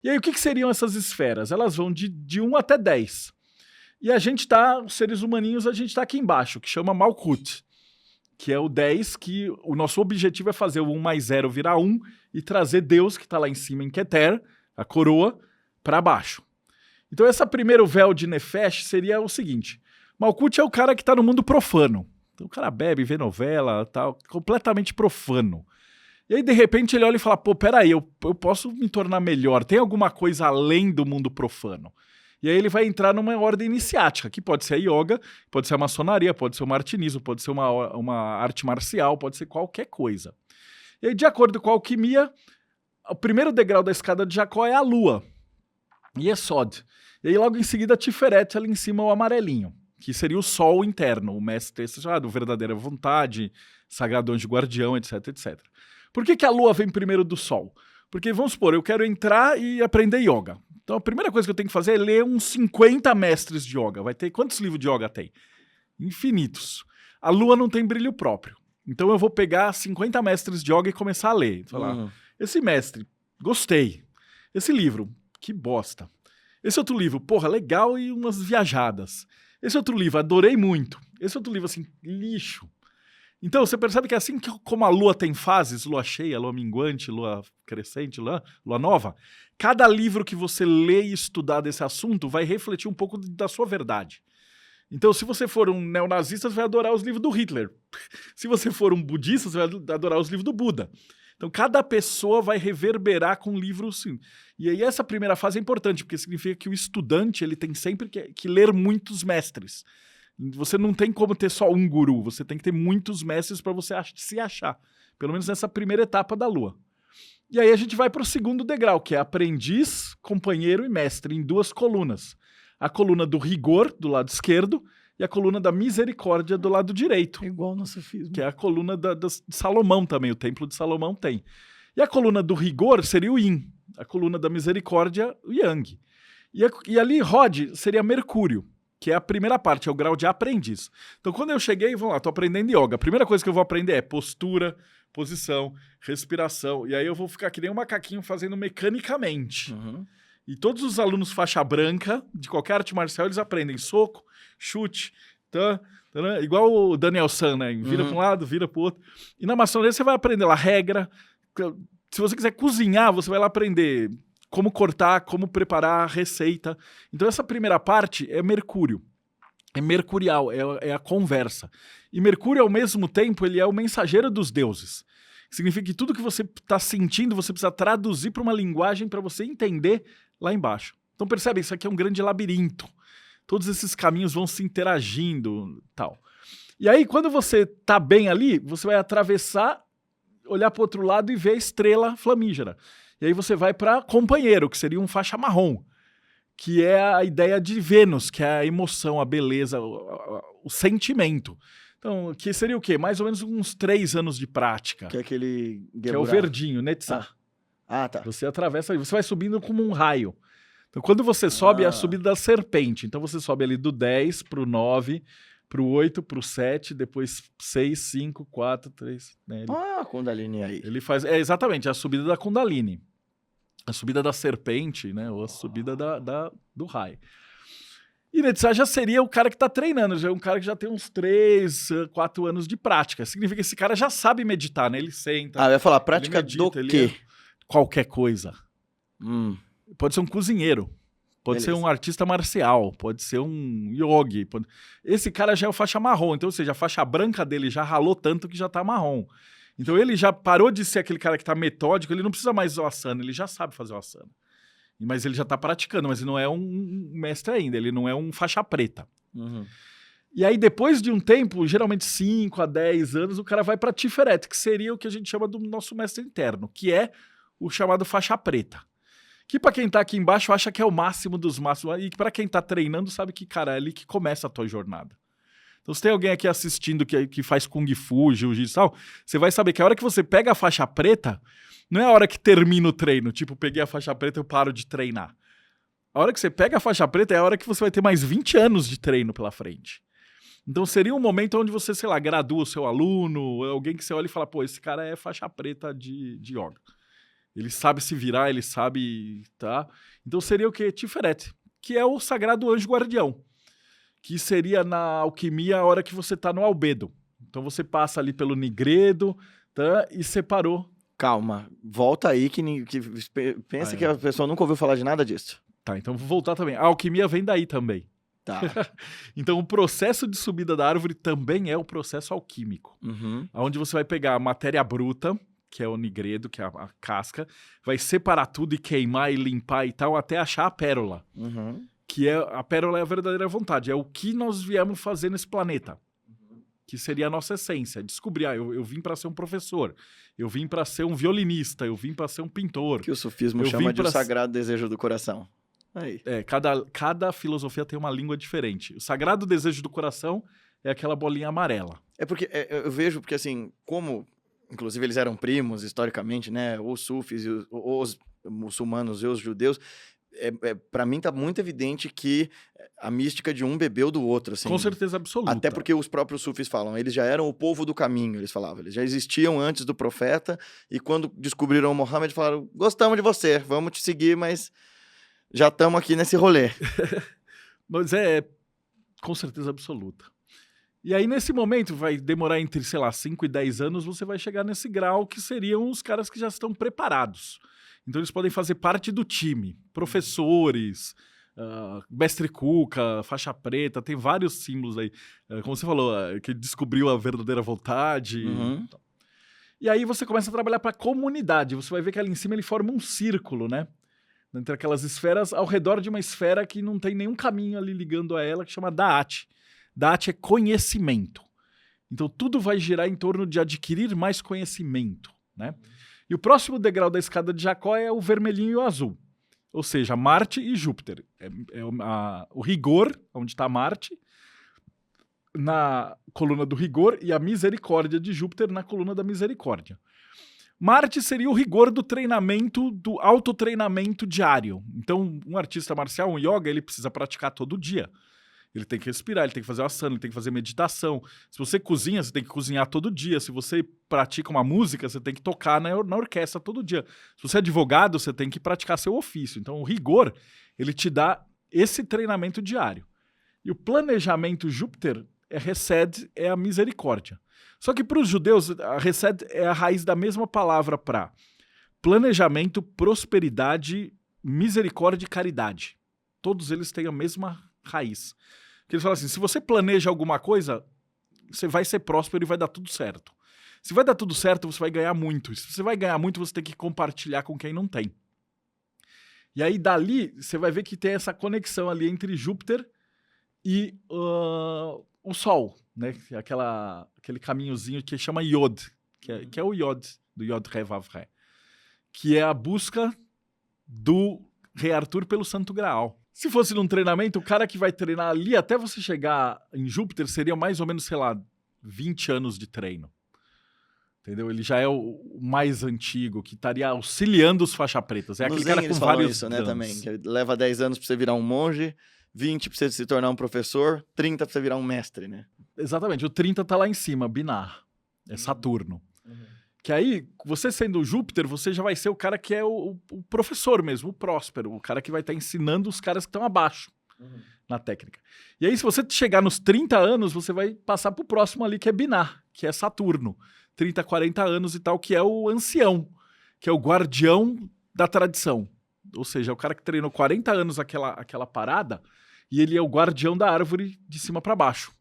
E aí, o que seriam essas esferas? Elas vão de 1 até 10. E a gente os seres humaninhos, a gente tá aqui embaixo, que chama Malkuth, que é o 10, que o nosso objetivo é fazer o 1 mais 0 virar 1 e trazer Deus, que tá lá em cima em Keter, a coroa, para baixo. Então, esse primeiro véu de Nefesh seria o seguinte: Malkuth é o cara que tá no mundo profano. Então, o cara bebe, vê novela, tal, completamente profano. E aí, de repente, ele olha e fala, pô, peraí, eu posso me tornar melhor, tem alguma coisa além do mundo profano. E aí ele vai entrar numa ordem iniciática, que pode ser a yoga, pode ser a maçonaria, pode ser o martinismo, pode ser uma arte marcial, pode ser qualquer coisa. E aí, de acordo com a alquimia, o primeiro degrau da escada de Jacó é a lua, Yesod. E aí, logo em seguida, Tiferet, ali em cima, o amarelinho, que seria o sol interno, o mestre do verdadeira vontade, sagrado anjo guardião, etc, etc. Por que a lua vem primeiro do sol? Porque, vamos supor, eu quero entrar e aprender yoga. Então, a primeira coisa que eu tenho que fazer é ler uns 50 mestres de yoga. Vai ter quantos livros de yoga tem? Infinitos. A lua não tem brilho próprio. Então, eu vou pegar 50 mestres de yoga e começar a ler. Falar, esse mestre, gostei. Esse livro, que bosta. Esse outro livro, porra, legal e umas viajadas. Esse outro livro, adorei muito. Esse outro livro, assim, lixo. Então, você percebe que assim como a lua tem fases, lua cheia, lua minguante, lua crescente, lua nova, cada livro que você lê e estudar desse assunto vai refletir um pouco da sua verdade. Então, se você for um neonazista, você vai adorar os livros do Hitler. Se você for um budista, você vai adorar os livros do Buda. Então, cada pessoa vai reverberar com livros, sim. E aí, essa primeira fase é importante, porque significa que o estudante ele tem sempre que ler muitos mestres. Você não tem como ter só um guru, você tem que ter muitos mestres para você se achar. Pelo menos nessa primeira etapa da lua. E aí a gente vai para o segundo degrau, que é aprendiz, companheiro e mestre, em 2 colunas. A coluna do rigor, do lado esquerdo, e a coluna da misericórdia, do lado direito. É igual no sufismo. Que é a coluna de Salomão também, o templo de Salomão tem. E a coluna do rigor seria o yin, a coluna da misericórdia, o yang. E ali, Rod, seria Mercúrio, que é a primeira parte, é o grau de aprendiz. Então, quando eu cheguei, vamos lá, tô aprendendo yoga. A primeira coisa que eu vou aprender é postura, posição, respiração. E aí eu vou ficar que nem um macaquinho fazendo mecanicamente. E todos os alunos faixa branca, de qualquer arte marcial, eles aprendem soco, chute, igual o Daniel San, né? Vira para um lado, vira para o outro. E na maçonaria você vai aprender lá regra. Se você quiser cozinhar, você vai lá aprender como cortar, como preparar a receita. Então essa primeira parte é Mercúrio. É mercurial, é a conversa. E Mercúrio, ao mesmo tempo, ele é o mensageiro dos deuses. Significa que tudo que você está sentindo, você precisa traduzir para uma linguagem para você entender lá embaixo. Então percebe, isso aqui é um grande labirinto. Todos esses caminhos vão se interagindo, tal. E aí, quando você está bem ali, você vai atravessar, olhar para o outro lado e ver a estrela flamígera. E aí você vai para companheiro, que seria um faixa marrom, que é a ideia de Vênus, que é a emoção, a beleza, o sentimento. Então, que seria o quê? Mais ou menos uns 3 anos de prática. Que é aquele... Que é o verdinho, Netzah. Tá. Você atravessa, você vai subindo como um raio. Então, quando você sobe, é a subida da serpente. Então, você sobe ali do 10 pro 9, pro 8, pro 7, depois 6, 5, 4, 3... Né? Kundalini aí. Ele faz... exatamente, a subida da Kundalini. A subida da serpente, né? Ou a subida do raio. E Netzah já seria o cara que está treinando, já é um cara que já tem uns 3, 4 anos de prática. Significa que esse cara já sabe meditar, né? Ele senta. Eu ia falar, prática do quê? Qualquer coisa. Pode ser um cozinheiro, pode ser um artista marcial, pode ser um yogi. Esse cara já é o faixa marrom, então, ou seja, a faixa branca dele já ralou tanto que já tá marrom. Então ele já parou de ser aquele cara que tá metódico, ele não precisa mais do asana, ele já sabe fazer o asana. Mas ele já tá praticando, mas ele não é um mestre ainda, ele não é um faixa preta. E aí, depois de um tempo, geralmente 5 a 10 anos, o cara vai pra Tiferet, que seria o que a gente chama do nosso mestre interno, que é o chamado faixa preta. Que pra quem tá aqui embaixo acha que é o máximo dos máximos, e pra quem tá treinando sabe que, cara, é ali que começa a tua jornada. Então, se tem alguém aqui assistindo que faz Kung Fu, Jiu-Jitsu e tal, você vai saber que a hora que você pega a faixa preta, não é a hora que termina o treino, tipo, peguei a faixa preta e eu paro de treinar. A hora que você pega a faixa preta é a hora que você vai ter mais 20 anos de treino pela frente. Então, seria um momento onde você, sei lá, gradua o seu aluno, alguém que você olha e fala, pô, esse cara é faixa preta de yoga. Ele sabe se virar, ele sabe, tá? Então seria o quê? Tiferet, que é o sagrado anjo guardião, que seria na alquimia a hora que você tá no albedo. Então você passa ali pelo nigredo, tá? E separou. Calma, volta aí que pensa que a pessoa nunca ouviu falar de nada disso. Tá, então vou voltar também. A alquimia vem daí também. Tá. Então o processo de subida da árvore também é o processo alquímico. Onde você vai pegar a matéria bruta, que é o nigredo, que é a casca, vai separar tudo e queimar e limpar e tal, até achar a pérola. Que a pérola é a verdadeira vontade, é o que nós viemos fazer nesse planeta. Que seria a nossa essência. Descobrir, eu vim para ser um professor, eu vim para ser um violinista, eu vim para ser um pintor. Que o sufismo chama de o sagrado desejo do coração. Aí. Cada filosofia tem uma língua diferente. O sagrado desejo do coração é aquela bolinha amarela. É porque eu vejo, porque assim, como, inclusive eles eram primos, historicamente, né, os sufis, os muçulmanos e os judeus, para mim tá muito evidente que a mística de um bebeu do outro, assim. Com certeza absoluta. Até porque os próprios sufis falam, eles já eram o povo do caminho, eles falavam, eles já existiam antes do profeta, e quando descobriram o Mohammed, falaram, gostamos de você, vamos te seguir, mas já estamos aqui nesse rolê. Mas com certeza absoluta. E aí, nesse momento, vai demorar entre, 5 e 10 anos, você vai chegar nesse grau que seriam os caras que já estão preparados. Então, eles podem fazer parte do time. Professores, mestre cuca, faixa preta, tem vários símbolos aí. Como você falou, que descobriu a verdadeira vontade. E aí, você começa a trabalhar para a comunidade. Você vai ver que ali em cima ele forma um círculo, né? Entre aquelas esferas, ao redor de uma esfera que não tem nenhum caminho ali ligando a ela, que chama Da'at. Da'at é conhecimento. Então, tudo vai girar em torno de adquirir mais conhecimento, né? E o próximo degrau da escada de Jacó é o vermelhinho e o azul. Ou seja, Marte e Júpiter. O rigor, onde está Marte, na coluna do rigor, e a misericórdia de Júpiter na coluna da misericórdia. Marte seria o rigor do treinamento, do autotreinamento diário. Então, um artista marcial, um yoga, ele precisa praticar todo dia. Ele tem que respirar, ele tem que fazer o asana, ele tem que fazer meditação. Se você cozinha, você tem que cozinhar todo dia. Se você pratica uma música, você tem que tocar na orquestra todo dia. Se você é advogado, você tem que praticar seu ofício. Então, o rigor, ele te dá esse treinamento diário. E o planejamento Júpiter, Hesed, é a misericórdia. Só que para os judeus, a Hesed é a raiz da mesma palavra para planejamento, prosperidade, misericórdia e caridade. Todos eles têm a mesma raiz. Porque eles falam assim, se você planeja alguma coisa, você vai ser próspero e vai dar tudo certo. Se vai dar tudo certo, você vai ganhar muito. Se você vai ganhar muito, você tem que compartilhar com quem não tem. E aí, dali, você vai ver que tem essa conexão ali entre Júpiter e o Sol, né? Aquele caminhozinho que chama Yod, que é o Yod, do Yod Re Vav Re, que é a busca do Rei Arthur pelo Santo Graal. Se fosse num treinamento, o cara que vai treinar ali até você chegar em Júpiter seria mais ou menos, 20 anos de treino. Entendeu? Ele já é o mais antigo, que estaria auxiliando os faixa pretas. É aquele cara com vários isso, né, também. Que leva 10 anos para você virar um monge, 20 para você se tornar um professor, 30 para você virar um mestre, né? Exatamente. O 30 tá lá em cima, Binar. É Saturno. Que aí, você sendo o Júpiter, você já vai ser o cara que é o professor mesmo, o próspero, o cara que vai estar ensinando os caras que estão abaixo na técnica. E aí, se você chegar nos 30 anos, você vai passar pro próximo ali, que é Binar, que é Saturno. 30, 40 anos e tal, que é o ancião, que é o guardião da tradição. Ou seja, é o cara que treinou 40 anos aquela parada e ele é o guardião da árvore de cima para baixo.